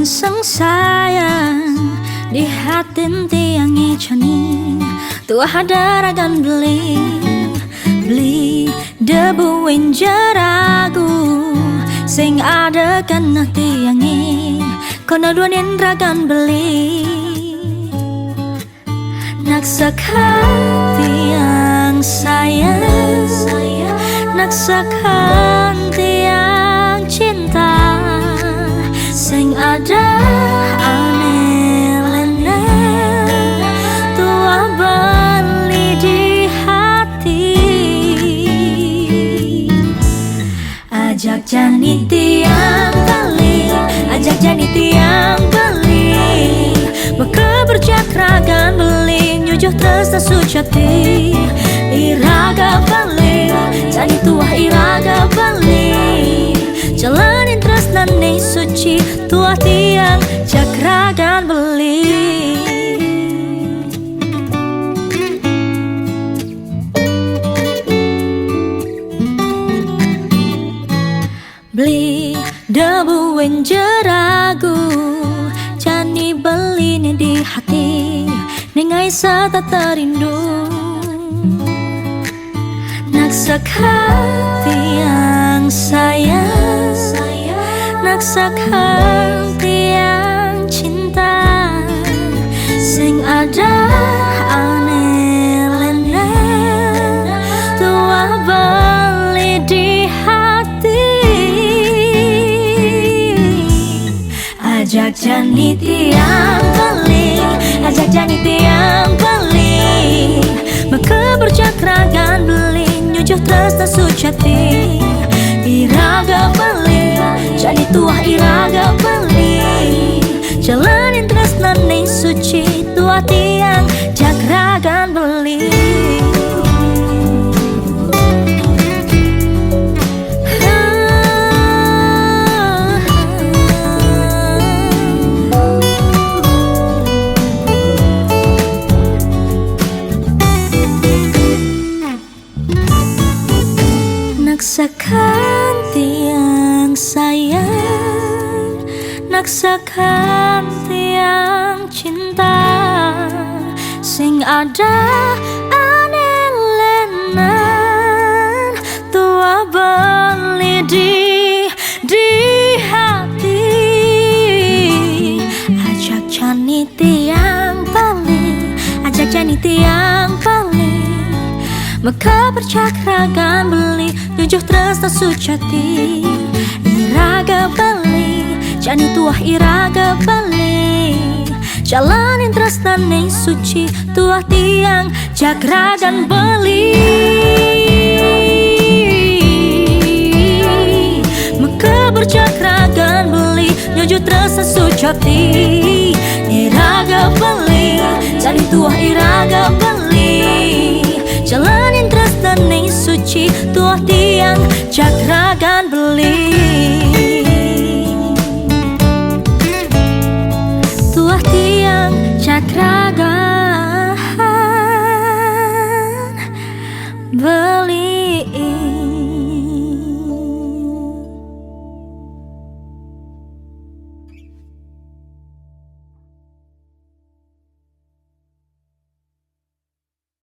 sang sayang di hati tiang icani tua daragan beli debuin jaragu sing ada kan tiangi kono duanin ragan beli nak sakati yang sayang nak sakati yang cinta sing ada ane lena tua bali di hati ajak jani tiang bali ajak jani tiang bali maka bercakragan beli nyujuh tresna sujati iraga bali jani tua iraga bali jalanin tresna nih suci tua tiang cakragan beli beli debuin jeragu jani beli nih di hati nengai sata terindu nak sakati yang sayang nak sakati yang cinta sing ada ane lena tua bali di hati ajak jani tiang bali ajak jani tiang bali maka bercakragan beli nyujuh tresna sujati iraga bali jani tua iraga bali jalanin tresna nih suci tua tiang cakragan beli nak sakati yang sayang nak sakati yang cinta sing ada ane lenan tua bali di hati ajak jani tiang bali ajak jani tiang bali maka bercakragan beli nyujuh tresna sujati iraga bali jani tua iraga bali jalanin tresna nih suci tua tiang cakragan beli maka bercakragan beli nyujuh tresna sujati iraga bali jani tua iraga bali jalanin tresna nih suci tua tiang cakragan beli tua tiang cakragan beli